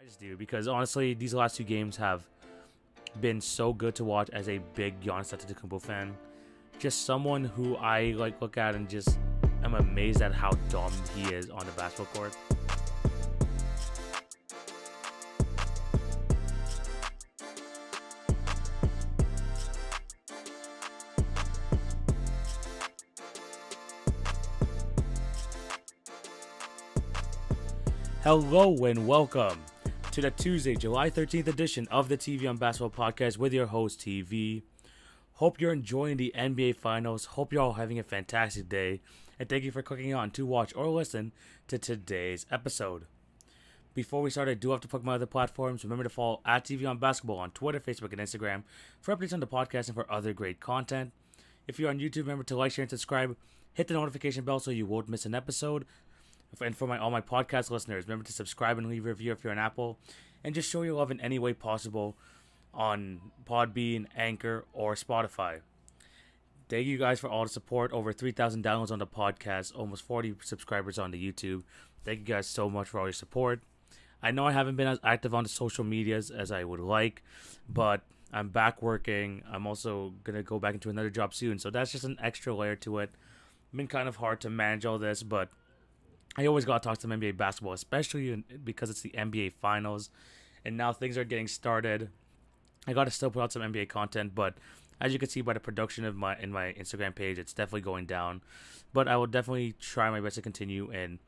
Guys do, because honestly, these last two games have been so good to watch as a big Giannis Antetokounmpo fan. Just someone who I look at and just am amazed at how dominant he is on the basketball court. Hello and welcome to the Tuesday, July 13th edition of the TV on Basketball Podcast with your host, TV. Hope you're enjoying the NBA Finals. Hope you're all having a fantastic day. And thank you for clicking on to watch or listen to today's episode. Before we start, I do have to plug my other platforms. Remember to follow at TV on Basketball on Twitter, Facebook, and Instagram for updates on the podcast and for other great content. If you're on YouTube, remember to like, share, and subscribe. Hit the notification bell so you won't miss an episode. And for all my podcast listeners, remember to subscribe and leave a review if you're on Apple. And just show your love in any way possible on Podbean, Anchor, or Spotify. Thank you guys for all the support. Over 3,000 downloads on the podcast. Almost 40 subscribers on the YouTube. Thank you guys so much for all your support. I know I haven't been as active on the social medias as I would like. But I'm back working. I'm also going to go back into another job soon. So that's just an extra layer to it. It's been kind of hard to manage all this, but I always got to talk some NBA basketball, especially because it's the NBA Finals, and now things are getting started. I got to still put out some NBA content, but as you can see by the production of my Instagram page, it's definitely going down. But I will definitely try my best to continue and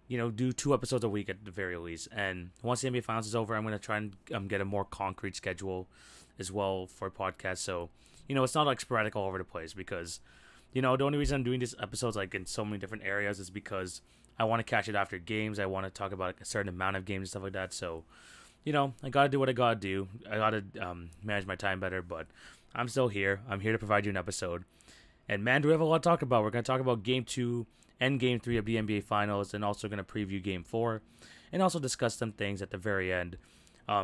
do 2 episodes a week at the very least. And once the NBA Finals is over, I'm going to try and get a more concrete schedule as well for podcasts. So it's not like sporadic all over the place because the only reason I'm doing these episodes in so many different areas is because I want to catch it after games. I want to talk about a certain amount of games and stuff like that. So, I got to do what I got to do. I got to manage my time better, but I'm still here. I'm here to provide you an episode. And, man, do we have a lot to talk about. We're going to talk about Game 2 and Game 3 of the NBA Finals, and also going to preview Game 4 and also discuss some things at the very end,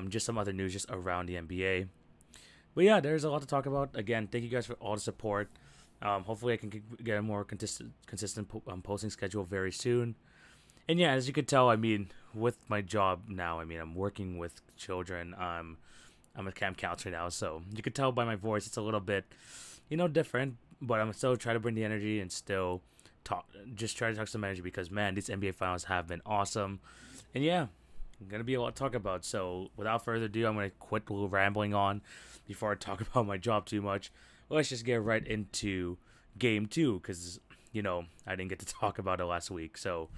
just some other news just around the NBA. But, yeah, there's a lot to talk about. Again, thank you guys for all the support. Hopefully I can get a more consistent posting schedule very soon. And yeah, as you could tell, with my job now, I'm working with children. I'm a camp counselor now, so you could tell by my voice it's a little bit, different. But I'm still trying to bring the energy and still try to talk some energy because, man, these NBA Finals have been awesome. And yeah, going to be a lot to talk about. So without further ado, I'm going to quit a little rambling on before I talk about my job too much. Let's just get right into Game 2 because, I didn't get to talk about it last week. So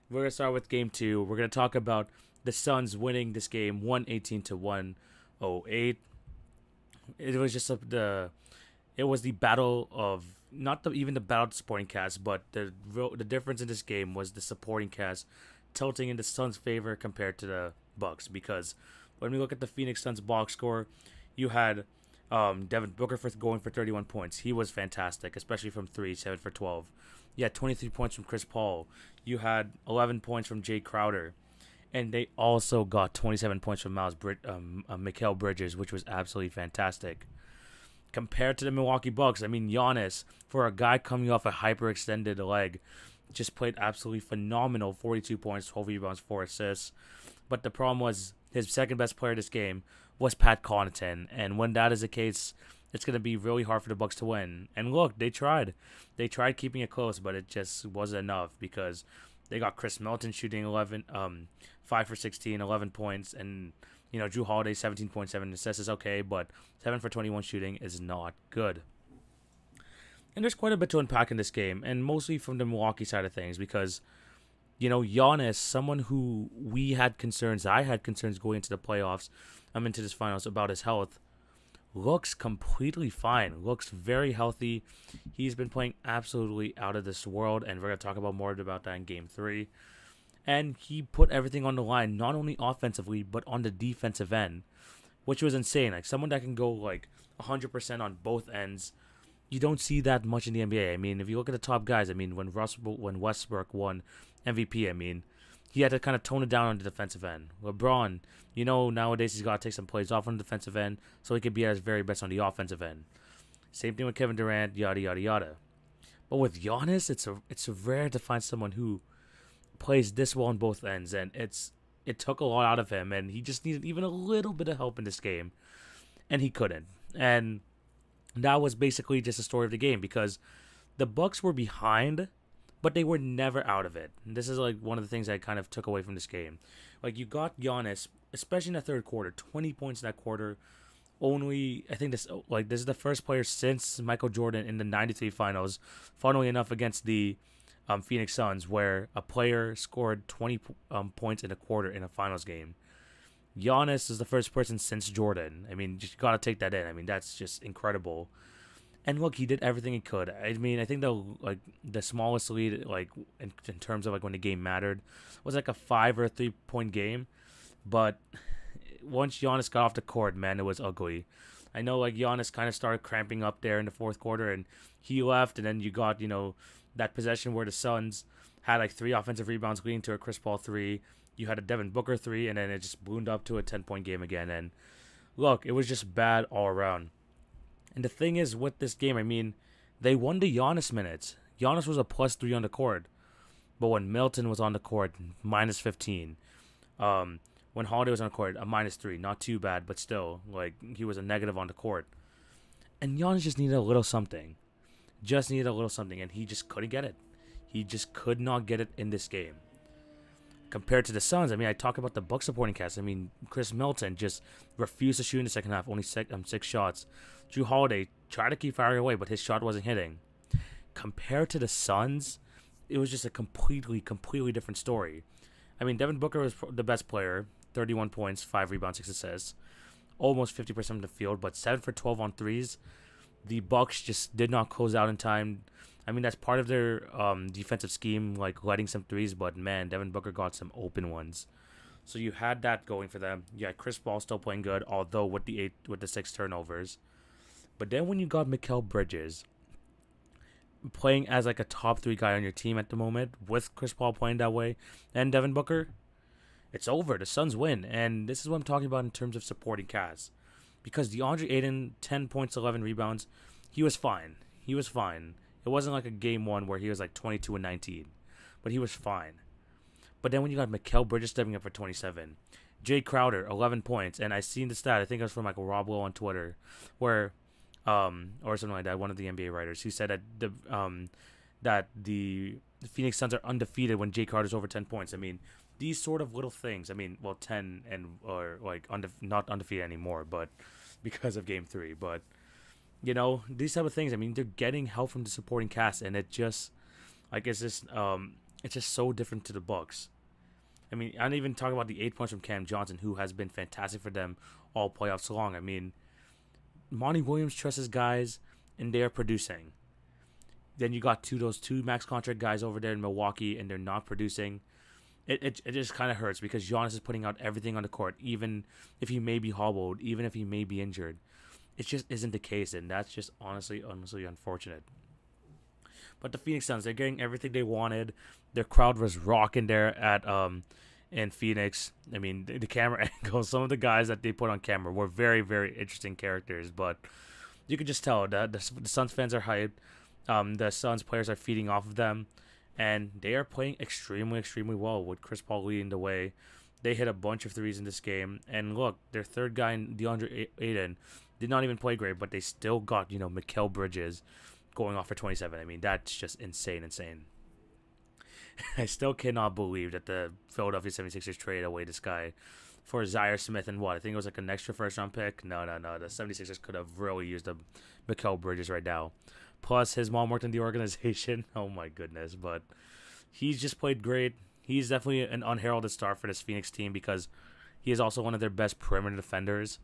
we're going to start with Game 2. We're going to talk about the Suns winning this game 118-108. It was just it was the battle of, not even the battle of the supporting cast, but the difference in this game was the supporting cast tilting in the Suns' favor compared to the Bucks. Because when we look at the Phoenix Suns box score, you had Devin Booker going for 31 points. He was fantastic, especially from 3, 7 for 12. You had 23 points from Chris Paul. You had 11 points from Jay Crowder. And they also got 27 points from Mikal Bridges, which was absolutely fantastic. Compared to the Milwaukee Bucks, Giannis, for a guy coming off a hyperextended leg, just played absolutely phenomenal. 42 points, 12 rebounds, 4 assists. But the problem was his second best player this game was Pat Connaughton, and when that is the case, it's going to be really hard for the Bucks to win. And look, they tried keeping it close, but it just wasn't enough because they got Chris Middleton shooting 5 for 16, 11 points, and Jrue Holiday 17.7 assists is okay, but 7 for 21 shooting is not good. And there's quite a bit to unpack in this game, and mostly from the Milwaukee side of things because Giannis, someone who I had concerns going into the playoffs, into this finals about his health, looks completely fine. Looks very healthy. He's been playing absolutely out of this world, and we're going to talk more about that in Game 3. And he put everything on the line, not only offensively, but on the defensive end, which was insane. Someone that can go 100% on both ends. You don't see that much in the NBA. If you look at the top guys, when Westbrook won MVP, he had to kind of tone it down on the defensive end. LeBron, nowadays he's got to take some plays off on the defensive end so he could be at his very best on the offensive end. Same thing with Kevin Durant, yada, yada, yada. But with Giannis, it's rare to find someone who plays this well on both ends, and it's it took a lot out of him, and he just needed even a little bit of help in this game, and he couldn't. And that was basically just the story of the game, because the Bucks were behind, but they were never out of it. And this is like one of the things I kind of took away from this game. Like, you got Giannis, especially in the third quarter, 20 points in that quarter. Only, I think this is the first player since Michael Jordan in the '93 finals, funnily enough, against the Phoenix Suns, where a player scored 20 points in a quarter in a finals game. Giannis is the first person since Jordan. I mean, just gotta take that in. I mean, that's just incredible. And look, he did everything he could. I mean, I think the smallest lead, like in terms of like when the game mattered, was like a 5 or 3 point game. But once Giannis got off the court, man, it was ugly. I know, like, Giannis kind of started cramping up there in the fourth quarter, and he left, and then you got, that possession where the Suns had like 3 offensive rebounds leading to a Chris Paul 3. You had a Devin Booker 3, and then it just ballooned up to a 10-point game again. And look, it was just bad all around. And the thing is, with this game, I mean, they won the Giannis minutes. Giannis was a +3 on the court. But when Milton was on the court, -15. When Holiday was on the court, a -3. Not too bad, but still, like, he was a negative on the court. And Giannis just needed a little something. And he just couldn't get it. He just could not get it in this game. Compared to the Suns, I mean, I talk about the Bucks supporting cast. I mean, Chris Milton just refused to shoot in the second half, only 6 shots. Drew Holiday tried to keep firing away, but his shot wasn't hitting. Compared to the Suns, it was just a completely different story. I mean, Devin Booker was the best player, 31 points, 5 rebounds, 6 assists, almost 50% from the field, but 7 for 12 on threes. The Bucks just did not close out in time. I mean, that's part of their defensive scheme, like letting some threes, but man, Devin Booker got some open ones. So you had that going for them. Yeah, Chris Paul still playing good, although with the 6 turnovers. But then when you got Mikal Bridges playing as like a top 3 guy on your team at the moment, with Chris Paul playing that way, and Devin Booker, it's over. The Suns win. And this is what I'm talking about in terms of supporting cast. Because DeAndre Ayton, 10 points, 11 rebounds, he was fine. It wasn't like a game 1 where he was like 22 and 19. But he was fine. But then when you got Mikal Bridges stepping up for 27, Jay Crowder, 11 points, and I seen the stat, I think it was from like Rob Lowe on Twitter, where or something like that, one of the NBA writers, who said that the Phoenix Suns are undefeated when Jay Crowder's over 10 points. I mean, these sort of little things. I mean, well, 10 or like not undefeated anymore, but because of Game 3. But these type of things. I mean, they're getting help from the supporting cast, and it just it's just so different to the Bucks. I mean, I don't even talk about the 8 points from Cam Johnson, who has been fantastic for them all playoffs long. I mean, Monty Williams trusts his guys, and they are producing. Then you got those two max contract guys over there in Milwaukee, and they're not producing. It just kind of hurts, because Giannis is putting out everything on the court, even if he may be hobbled, even if he may be injured. It just isn't the case, and that's just honestly unfortunate. But the Phoenix Suns, they're getting everything they wanted. Their crowd was rocking there at in Phoenix. I mean, the camera angles, some of the guys that they put on camera were very, very interesting characters. But you could just tell that the Suns fans are hyped. The Suns players are feeding off of them. And they are playing extremely well with Chris Paul leading the way. They hit a bunch of threes in this game. And look, their third guy, DeAndre Ayton, did not even play great, but they still got, Mikal Bridges going off for 27. I mean, that's just insane. I still cannot believe that the Philadelphia 76ers traded away this guy for Zaire Smith and what? I think it was like an extra first-round pick. No. The 76ers could have really used a Mikal Bridges right now. Plus, his mom worked in the organization. Oh, my goodness. But he's just played great. He's definitely an unheralded star for this Phoenix team, because he is also one of their best perimeter defenders.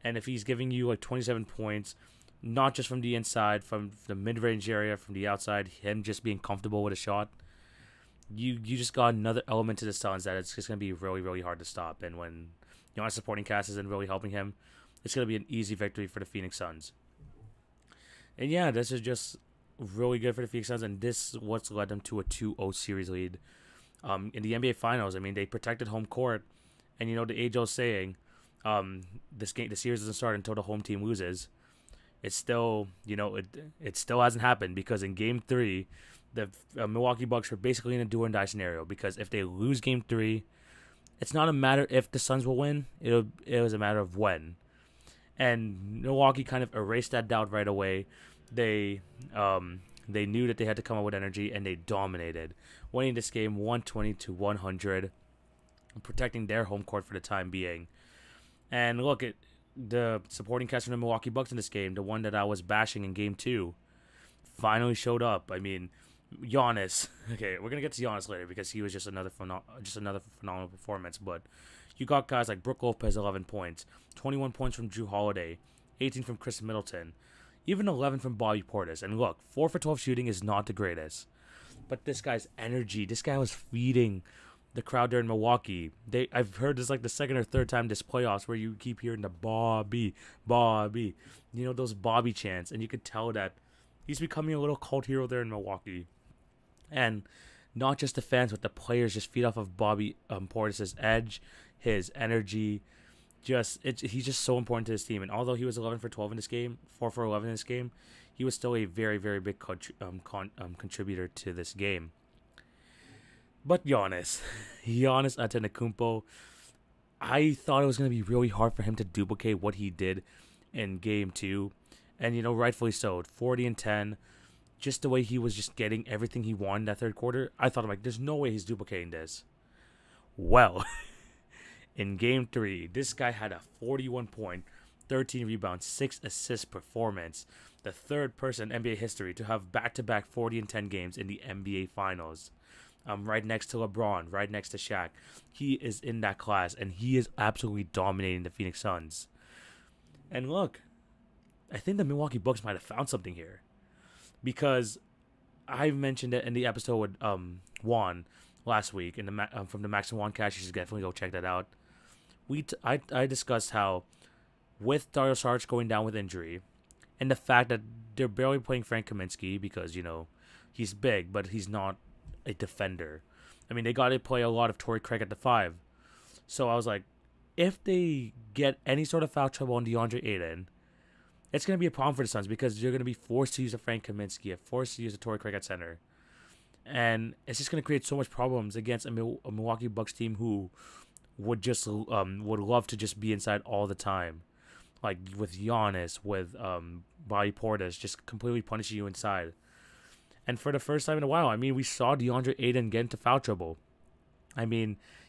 And if he's giving you like 27 points, not just from the inside, from the mid-range area, from the outside, him just being comfortable with a shot, you just got another element to the Suns that it's just going to be really, really hard to stop. And when supporting cast isn't really helping him, it's going to be an easy victory for the Phoenix Suns. And yeah, this is just really good for the Phoenix Suns, and this is what's led them to a 2-0 series lead. In the NBA Finals, I mean, they protected home court, and the age-old saying, the series doesn't start until the home team loses. It's still, it still hasn't happened, because in Game 3, the Milwaukee Bucks were basically in a do-or-die scenario, because if they lose Game 3, It's not a matter if the Suns will win. It was a matter of when. And Milwaukee kind of erased that doubt right away. They they knew that they had to come up with energy, and they dominated, winning this game 120-100, protecting their home court for the time being. And look, the supporting cast from the Milwaukee Bucks in this game, the one that I was bashing in Game 2, finally showed up. I mean, Giannis. Okay, we're gonna get to Giannis later because he was just another phenomenal performance. But you got guys like Brook Lopez, 11 points, 21 points from Drew Holiday, 18 from Chris Middleton, even 11 from Bobby Portis. And look, 4 for 12 shooting is not the greatest, but this guy's energy, this guy was feeding the crowd there in Milwaukee. I've heard this like the second or third time this playoffs where you keep hearing the Bobby, those Bobby chants, and you could tell that he's becoming a little cult hero there in Milwaukee. And not just the fans, but the players just feed off of Bobby Portis' edge, his energy. He's just so important to this team. And although he was 11 for 12 in this game, 4 for 11 in this game, he was still a very, very big contributor to this game. But Giannis Antetokounmpo, I thought it was going to be really hard for him to duplicate what he did in Game 2. And, rightfully so. 40 and 10. Just the way he was just getting everything he wanted in that third quarter. I thought, there's no way he's duplicating this. Well, in Game 3, this guy had a 41 point, 13 rebounds, 6 assist performance. The third person in NBA history to have back-to-back 40 and 10 games in the NBA Finals. Right next to LeBron, right next to Shaq. He is in that class, and he is absolutely dominating the Phoenix Suns. And look, I think the Milwaukee Bucks might have found something here. Because I mentioned it in the episode with Juan last week from the Max and Juan cast. You should definitely go check that out. I discussed how with Dario Saric going down with injury, and the fact that they're barely playing Frank Kaminsky because, he's big, but he's not a defender. I mean, they got to play a lot of Torrey Craig at the 5. So I was like, if they get any sort of foul trouble on DeAndre Ayton, it's going to be a problem for the Suns because they're going to be forced to use a Frank Kaminsky, forced to use a Torrey Craig at center. And it's just going to create so much problems against a Milwaukee Bucks team who would love to just be inside all the time. Like with Giannis, with Bobby Portis, just completely punishing you inside. And for the first time in a while, we saw DeAndre Ayton get into foul trouble.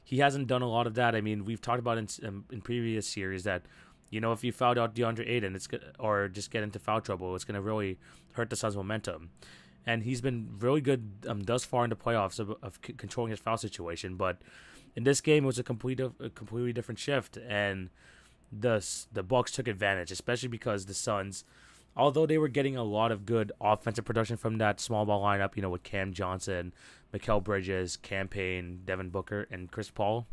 He hasn't done a lot of that. We've talked about in previous series that, if you fouled out DeAndre Ayton, or just get into foul trouble, it's going to really hurt the Suns' momentum. And he's been really good thus far in the playoffs of controlling his foul situation. But in this game, it was a completely different shift, and the Bucks took advantage, especially because the Suns, although they were getting a lot of good offensive production from that small ball lineup, with Cam Johnson, Mikal Bridges, Cam Payne, Devin Booker, and Chris Paul,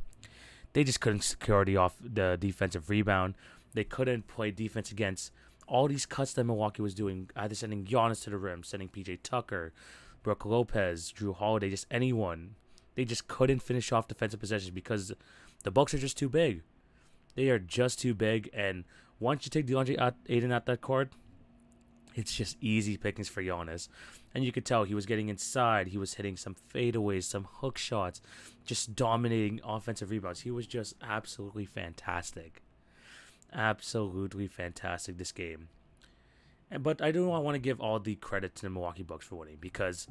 they just couldn't secure the defensive rebound. They couldn't play defense against all these cuts that Milwaukee was doing, either sending Giannis to the rim, sending PJ Tucker, Brook Lopez, Drew Holiday, just anyone. They just couldn't finish off defensive possessions because the Bucks are just too big. They are just too big, and once you take DeAndre Ayton out that court, it's just easy pickings for Giannis. And you could tell he was getting inside. He was hitting some fadeaways, some hook shots, just dominating offensive rebounds. He was just absolutely fantastic. Absolutely fantastic this game. But I do not want to give all the credit to the Milwaukee Bucks for winning because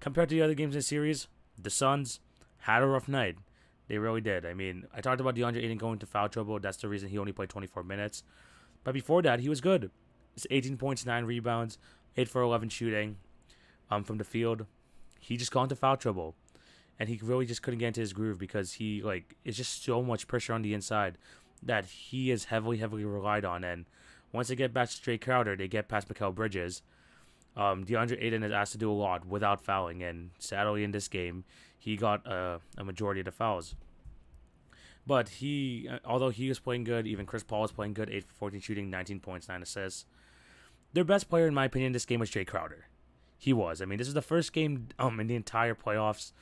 compared to the other games in the series, the Suns had a rough night. They really did. I talked about DeAndre Ayton going to foul trouble. That's the reason he only played 24 minutes. But before that, he was good. It's 18 points, 9 rebounds, 8 for 11 shooting from the field. He just got into foul trouble. And he really just couldn't get into his groove because it's just so much pressure on the inside that he is heavily relied on. And once they get past Jay Crowder, they get past Mikal Bridges. DeAndre Ayton is asked to do a lot without fouling. And sadly in this game, he got a majority of the fouls. But although he was playing good, even Chris Paul was playing good, 8 for 14 shooting, 19 points, 9 assists. Their best player, in my opinion, in this game was Jay Crowder. He was. This is the first game in the entire playoffs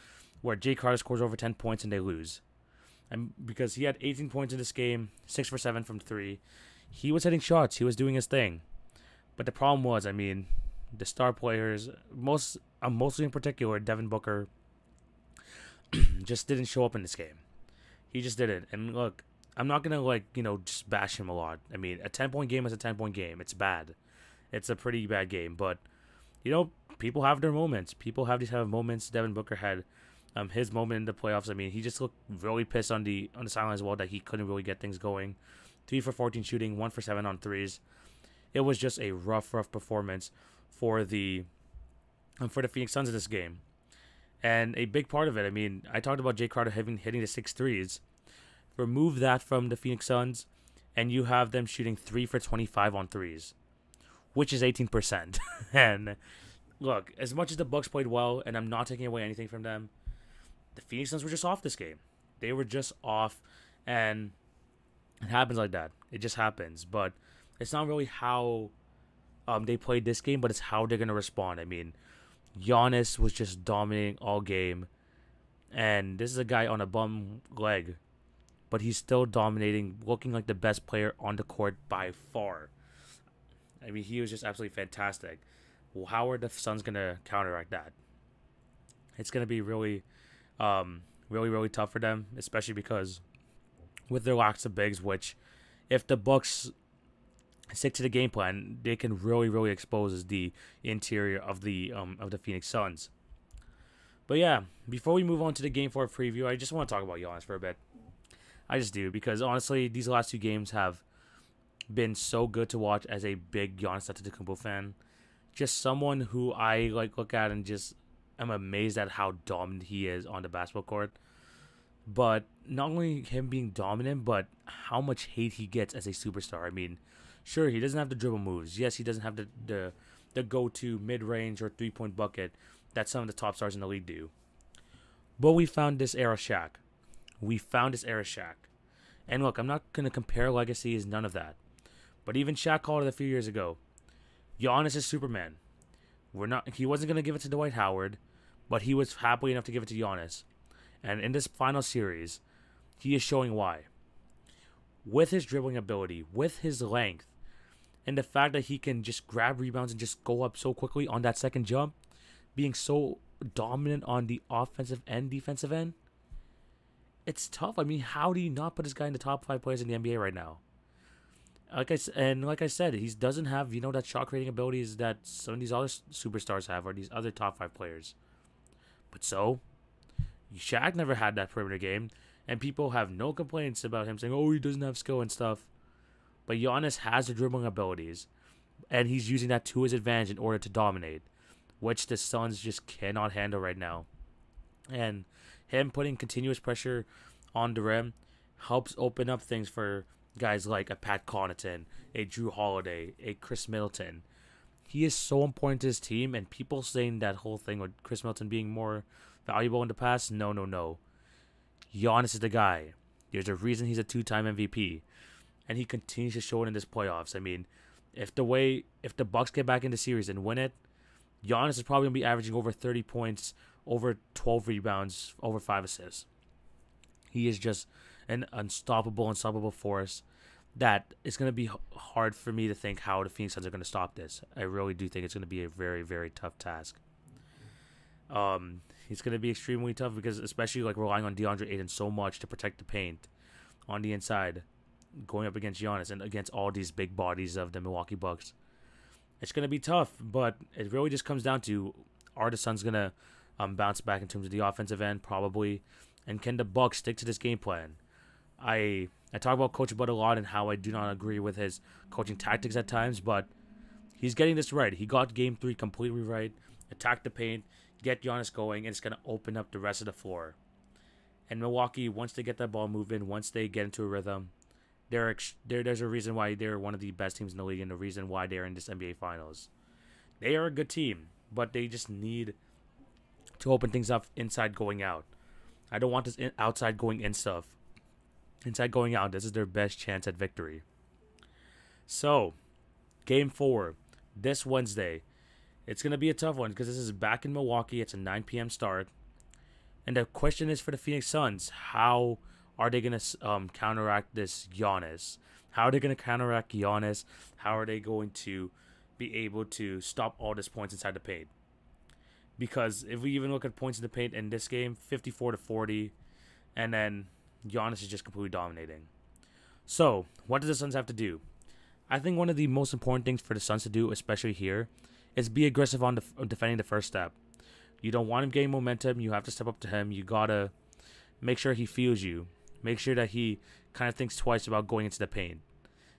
where Jay Crowder scores over 10 points and they lose. And because he had 18 points in this game, 6 for 7 from 3. He was hitting shots. He was doing his thing. But the problem was, the star players, mostly in particular, Devin Booker, just didn't show up in this game. He just didn't. And look, I'm not gonna just bash him a lot. I mean, a 10-point game is a 10-point game. It's bad. It's a pretty bad game, but people have their moments. People have these kind of moments. Devin Booker had his moment in the playoffs. I mean, he just looked really pissed on the sideline as well that he couldn't really get things going. 3 for 14 shooting, 1 for 7 on threes. It was just a rough performance for the Phoenix Suns in this game. And a big part of it, I mean, I talked about Jay Crowder hitting the 6 threes. Remove that from the Phoenix Suns, and you have them shooting 3 for 25 on threes, which is 18%. And look, as much as the Bucks played well, and I'm not taking away anything from them, the Phoenix Suns were just off this game. They were just off, and it happens like that. It just happens. But it's not really how they played this game, but it's how they're going to respond. I mean, Giannis was just dominating all game, and this is a guy on a bum leg, but he's still dominating, looking like the best player on the court by far. I mean, he was just absolutely fantastic. Well, how are the Suns going to counteract that? It's going to be really, really tough for them, especially because with their lacks of bigs, which if the Bucks stick to the game plan, they can really expose the interior of the Phoenix Suns. But yeah, before we move on to the Game 4 preview, I just want to talk about Giannis for a bit. I just do, because honestly, these last 2 games have been so good to watch as a big Giannis Antetokounmpo fan. Just someone who I look at and just am amazed at how dominant he is on the basketball court. But not only him being dominant, but how much hate he gets as a superstar. I mean, sure, he doesn't have the dribble moves. Yes, he doesn't have the go-to mid-range or three-point bucket that some of the top stars in the league do. But we found this era Shaq. And look, I'm not going to compare legacies, none of that. But even Shaq called it a few years ago. Giannis is Superman. He wasn't going to give it to Dwight Howard, but he was happy enough to give it to Giannis. And in this final series, he is showing why. With his dribbling ability, with his length, and the fact that he can just grab rebounds and just go up so quickly on that second jump, being so dominant on the offensive and defensive end, it's tough. I mean, how do you not put this guy in the top 5 players in the NBA right now? Like I said, he doesn't have that shot creating abilities that some of these other superstars have, or these other top 5 players. But so, Shaq never had that perimeter game, and people have no complaints about him saying, "Oh, he doesn't have skill and stuff." But Giannis has the dribbling abilities, and he's using that to his advantage in order to dominate, which the Suns just cannot handle right now. And him putting continuous pressure on the rim helps open up things for guys like a Pat Connaughton, a Drew Holiday, a Chris Middleton. He is so important to his team, and people saying that whole thing with Chris Middleton being more valuable in the past, no. Giannis is the guy. There's a reason he's a 2-time MVP, and he continues to show it in this playoffs. I mean, if the Bucks get back in the series and win it, Giannis is probably going to be averaging over 30 points, over 12 rebounds, over 5 assists. He is just an unstoppable force that it's going to be hard for me to think how the Phoenix Suns are going to stop this. I really do think it's going to be a very tough task. It's going to be extremely tough because especially relying on DeAndre Ayton so much to protect the paint on the inside, going up against Giannis and against all these big bodies of the Milwaukee Bucks. It's going to be tough, but it really just comes down to, are the Suns going to bounce back in terms of the offensive end? Probably. And can the Bucks stick to this game plan? I talk about Coach Bud a lot and how I do not agree with his coaching tactics at times, but he's getting this right. He got Game 3 completely right. Attack the paint, get Giannis going, and it's going to open up the rest of the floor. And Milwaukee, once they get that ball moving, once they get into a rhythm, there's a reason why they're one of the best teams in the league and the reason why they're in this NBA Finals. They are a good team, but they just need to open things up inside going out. I don't want this outside going in stuff. Inside going out, this is their best chance at victory. So, Game 4, this Wednesday. It's going to be a tough one because this is back in Milwaukee. It's a 9 p.m. start. And the question is for the Phoenix Suns, how are they going to counteract this Giannis? How are they going to counteract Giannis? How are they going to be able to stop all these points inside the paint? Because if we even look at points in the paint in this game, 54-40. And then Giannis is just completely dominating. So, what do the Suns have to do? I think one of the most important things for the Suns to do, especially here, is be aggressive on defending the first step. You don't want him getting momentum. You have to step up to him. You got to make sure he feels you. Make sure that he kind of thinks twice about going into the paint.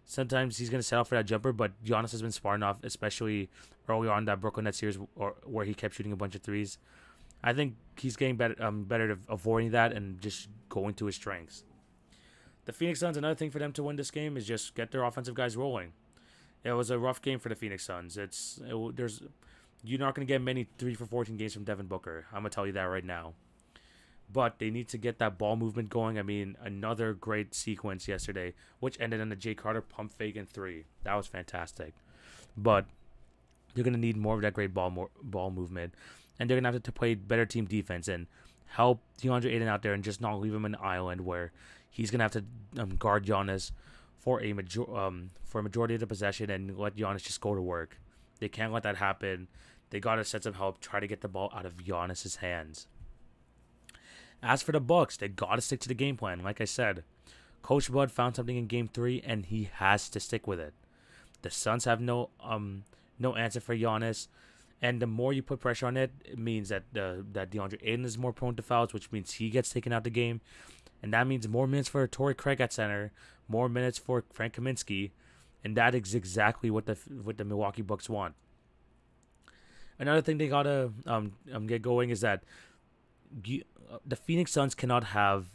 Sometimes he's going to settle for that jumper, but Giannis has been smart enough, especially early on in that Brooklyn Nets series where he kept shooting a bunch of threes. I think he's getting better at avoiding that and just going to his strengths. The Phoenix Suns, another thing for them to win this game is just get their offensive guys rolling. It was a rough game for the Phoenix Suns. You're not going to get many 3 for 14 games from Devin Booker. I'm going to tell you that right now. But they need to get that ball movement going. I mean, another great sequence yesterday, which ended in a Jay Carter pump fake and 3. That was fantastic. But they're going to need more of that great ball movement. And they're going to have to play better team defense and help DeAndre Ayton out there and just not leave him an island where he's going to have to guard Giannis for a majority of the possession and let Giannis just go to work. They can't let that happen. They got to set some help, try to get the ball out of Giannis's hands. As for the Bucks, they got to stick to the game plan. Like I said, Coach Bud found something in Game 3, and he has to stick with it. The Suns have no answer for Giannis, and the more you put pressure on it, it means that DeAndre Ayton is more prone to fouls, which means he gets taken out the game, and that means more minutes for Torrey Craig at center, more minutes for Frank Kaminsky, and that is exactly what the Milwaukee Bucks want. Another thing they gotta get going is that the Phoenix Suns cannot have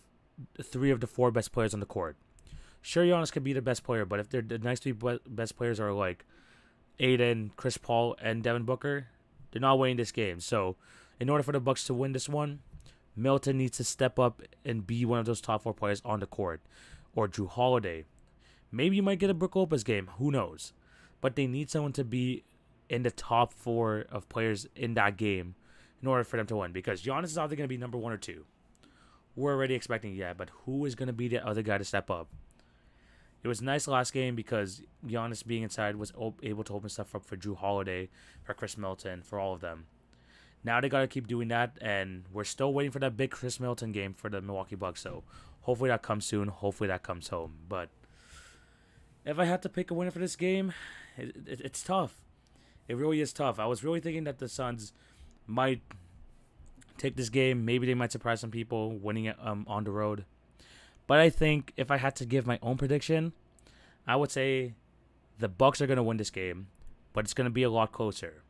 3 of the 4 best players on the court. Sure, Giannis could be the best player, but if the next 3 best players are like Aiden, Chris Paul, and Devin Booker, they're not winning this game. So, in order for the Bucks to win this one, Milton needs to step up and be one of those top 4 players on the court, or Drew Holiday. Maybe you might get a Brook Lopez game. Who knows? But they need someone to be in the top 4 of players in that game in order for them to win, because Giannis is either going to be number 1 or 2. We're already expecting that, but who is going to be the other guy to step up? It was nice last game because Giannis being inside was able to open stuff up for Drew Holiday, for Chris Middleton, for all of them. Now they got to keep doing that, and we're still waiting for that big Chris Middleton game for the Milwaukee Bucks, so hopefully that comes soon. Hopefully that comes home. But if I had to pick a winner for this game, it's tough. It really is tough. I was really thinking that the Suns might take this game. Maybe they might surprise some people winning it on the road. But I think if I had to give my own prediction, I would say the Bucks are going to win this game, but it's going to be a lot closer.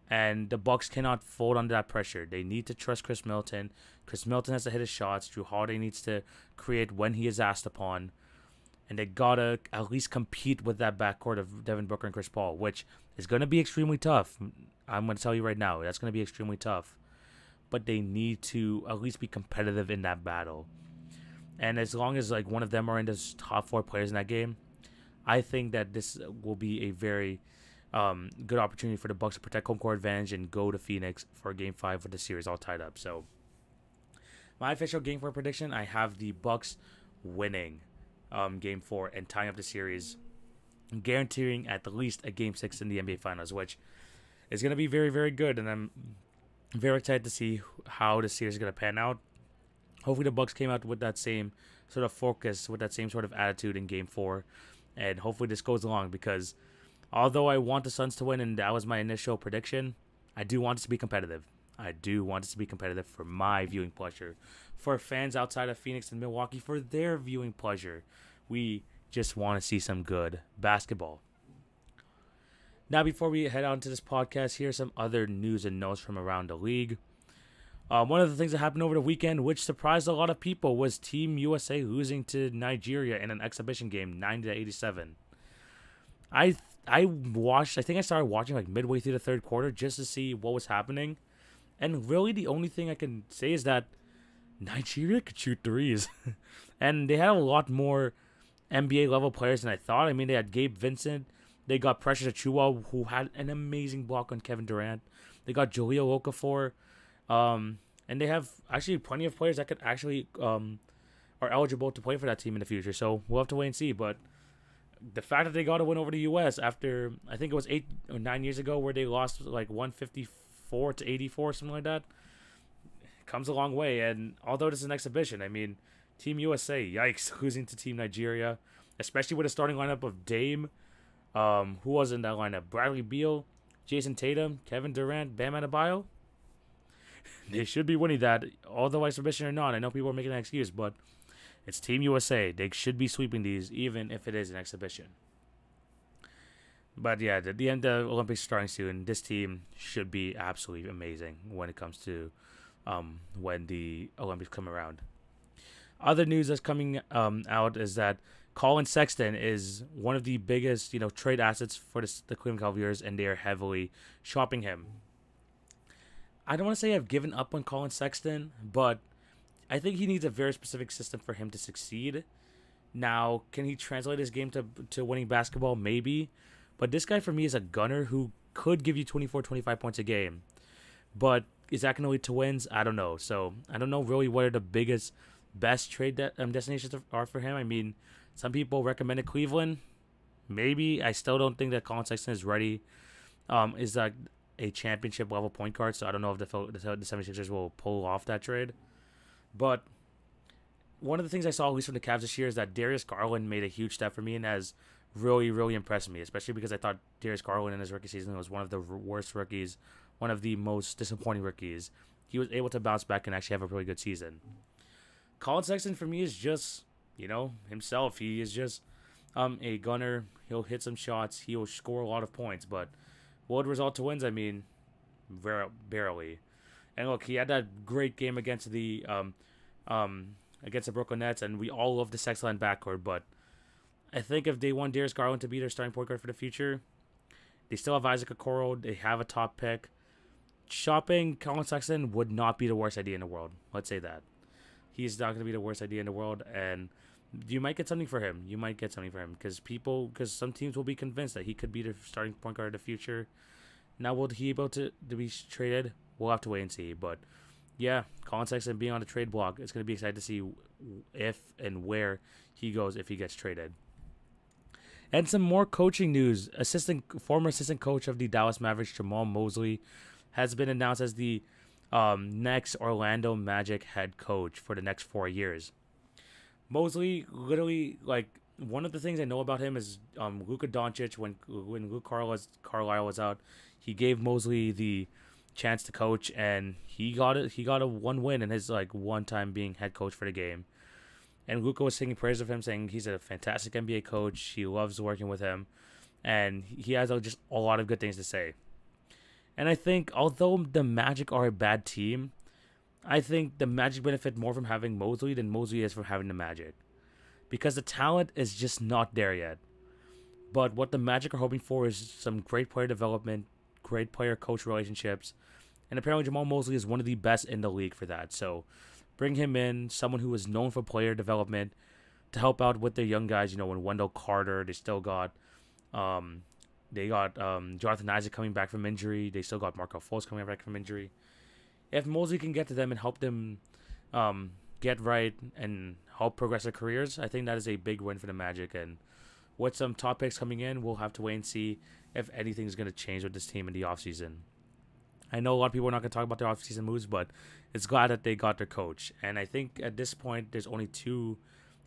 And the Bucks cannot fold under that pressure. They need to trust Chris Middleton. Chris Middleton has to hit his shots. Drew Holiday needs to create when he is asked upon. And they got to at least compete with that backcourt of Devin Booker and Chris Paul, which is going to be extremely tough. I'm going to tell you right now, that's going to be extremely tough. But they need to at least be competitive in that battle. And as long as like one of them are in the top 4 players in that game, I think that this will be a very good opportunity for the Bucks to protect home court advantage and go to Phoenix for Game 5 with the series all tied up. So my official Game 4 prediction, I have the Bucks winning Game 4 and tying up the series, guaranteeing at least a Game 6 in the NBA Finals, which is going to be very, very good. And I'm very excited to see how the series is going to pan out. Hopefully the Bucks came out with that same sort of focus, with that same sort of attitude in Game 4. And hopefully this goes along, because although I want the Suns to win, and that was my initial prediction, I do want it to be competitive. I do want it to be competitive for my viewing pleasure. For fans outside of Phoenix and Milwaukee, for their viewing pleasure. We just want to see some good basketball. Now, before we head on to this podcast, here's some other news and notes from around the league. One of the things that happened over the weekend, which surprised a lot of people, was Team USA losing to Nigeria in an exhibition game, 90-87. I think I started watching like midway through the third quarter just to see what was happening. And really the only thing I can say is that Nigeria could shoot threes. And they had a lot more NBA level players than I thought. I mean, they had Gabe Vincent. They got Precious Achiuwa, who had an amazing block on Kevin Durant. They got Jahlil Okafor. And they have actually plenty of players that could actually are eligible to play for that team in the future. So we'll have to wait and see. But the fact that they got to win over the U.S. after, I think it was 8 or 9 years ago, where they lost like 154 to 84, something like that, comes a long way. And although this is an exhibition, I mean, Team USA, yikes, losing to Team Nigeria, especially with a starting lineup of Dame. Who was in that lineup? Bradley Beal, Jason Tatum, Kevin Durant, Bam Adebayo. They should be winning that, although exhibition or not. I know people are making an excuse, but it's Team USA. They should be sweeping these, even if it is an exhibition. But yeah, the end of the Olympics starting soon. This team should be absolutely amazing when it comes to when the Olympics come around. Other news that's coming out is that Colin Sexton is one of the biggest, trade assets for the Cleveland Cavaliers, and they are heavily shopping him. I don't want to say I've given up on Colin Sexton, but I think he needs a very specific system for him to succeed. Now, can he translate his game to winning basketball? Maybe. But this guy, for me, is a gunner who could give you 24, 25 points a game. But is that going to lead to wins? I don't know. So, I don't know really what are the best trade destinations are for him. I mean, some people recommended Cleveland. Maybe. I still don't think that Colin Sexton is ready. Is like a championship level point guard. So, I don't know if the 76ers will pull off that trade. But one of the things I saw, at least from the Cavs this year, is that Darius Garland made a huge step for me and has really, really impressed me, especially because I thought Darius Garland in his rookie season was one of the worst rookies, one of the most disappointing rookies. He was able to bounce back and actually have a really good season. Colin Sexton, for me, is just, himself. He is just a gunner. He'll hit some shots. He'll score a lot of points, but will it result to wins? I mean, barely. And look, he had that great game against the Brooklyn Nets, and we all love the Sexton backcourt, but I think if they want Darius Garland to be their starting point guard for the future, they still have Isaac Okoro. They have a top pick. Shopping Colin Sexton would not be the worst idea in the world. Let's say that. He's not going to be the worst idea in the world, and you might get something for him. Because some teams will be convinced that he could be the starting point guard in the future. Now, will he be able to be traded? We'll have to wait and see. But yeah, Colin Sexton being on the trade block, it's going to be exciting to see if and where he goes if he gets traded. And some more coaching news. Former assistant coach of the Dallas Mavericks, Jamal Mosley, has been announced as the next Orlando Magic head coach for the next 4 years. Mosley, literally, one of the things I know about him is Luka Doncic, when Luke Carlisle was out, he gave Mosley the chance to coach, and he got it. He got a one win in his one time being head coach for the game. And Luka was singing praise of him, saying he's a fantastic NBA coach. He loves working with him, and he has just a lot of good things to say. And I think, although the Magic are a bad team, I think the Magic benefit more from having Mosley than Mosley is from having the Magic, because the talent is just not there yet. But what the Magic are hoping for is some great player development, great player-coach relationships, and apparently Jamal Mosley is one of the best in the league for that. So bring him in, someone who is known for player development, to help out with their young guys. When Wendell Carter, they still got Jonathan Isaac coming back from injury. They still got Markelle Fultz coming back from injury. If Mosley can get to them and help them get right and help progress their careers, I think that is a big win for the Magic. And with some top picks coming in, we'll have to wait and see if anything is going to change with this team in the offseason. I know a lot of people are not going to talk about their offseason moves, but it's glad that they got their coach. And I think at this point, there's only 2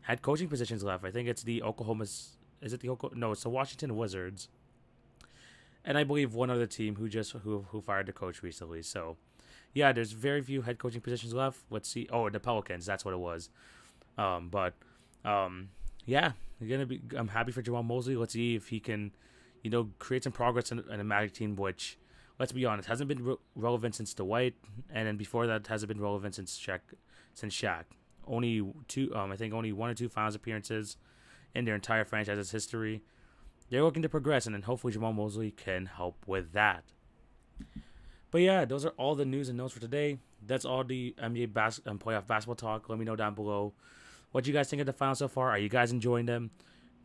head coaching positions left. I think it's the it's the Washington Wizards. And I believe one other team who fired the coach recently. So, yeah, there's very few head coaching positions left. Let's see. Oh, the Pelicans. That's what it was. Yeah, I'm happy for Jamal Mosley. Let's see if he can, create some progress in a Magic team, which, let's be honest, hasn't been relevant since Dwight, and then before that hasn't been relevant since Shaq. Only 2, I think only 1 or 2 finals appearances in their entire franchise's history. They're looking to progress, and then hopefully Jamal Mosley can help with that. But yeah, those are all the news and notes for today. That's all the NBA playoff basketball talk. Let me know down below what you guys think of the finals so far. Are you guys enjoying them?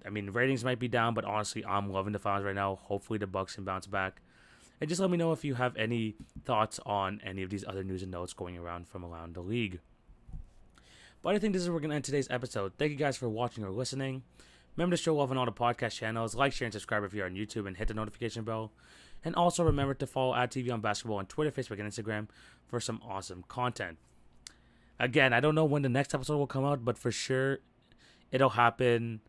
I mean, ratings might be down, but honestly, I'm loving the finals right now. Hopefully the Bucks can bounce back. And just let me know if you have any thoughts on any of these other news and notes going around from around the league. But I think this is where we're going to end today's episode. Thank you guys for watching or listening. Remember to show love on all the podcast channels. Like, share, and subscribe if you're on YouTube, and hit the notification bell. And also remember to follow @TV on Basketball on Twitter, Facebook, and Instagram for some awesome content. Again, I don't know when the next episode will come out, but for sure it'll happen.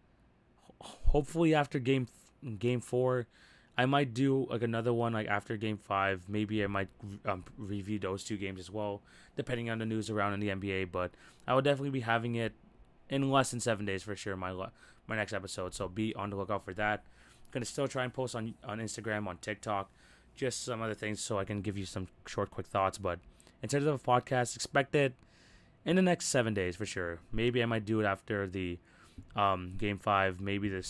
Hopefully after game 4. I might do like another one like after game 5. Maybe I might review those 2 games as well, depending on the news around in the NBA. But I will definitely be having it in less than 7 days for sure. My next episode, so be on the lookout for that. Gonna still try and post on Instagram, on TikTok, just some other things so I can give you some short, quick thoughts. But in terms of a podcast, expect it in the next 7 days for sure. Maybe I might do it after the game 5. Maybe the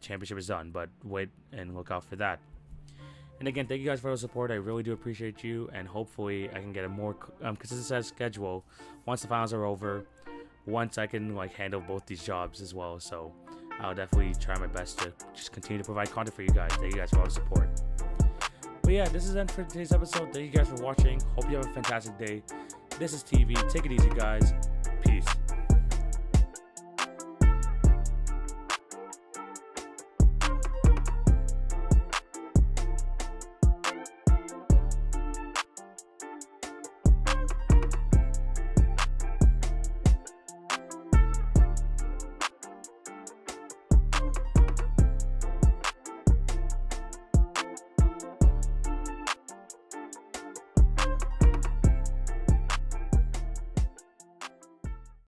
championship is done, but wait and look out for that. And again, thank you guys for the support. I really do appreciate you, and hopefully I can get a more consistent schedule once the finals are over, once I can like handle both these jobs as well. So I'll definitely try my best to just continue to provide content for you guys. Thank you guys for all the support. But yeah, this is it for today's episode. Thank you guys for watching. Hope you have a fantastic day. This is TV. Take it easy, guys.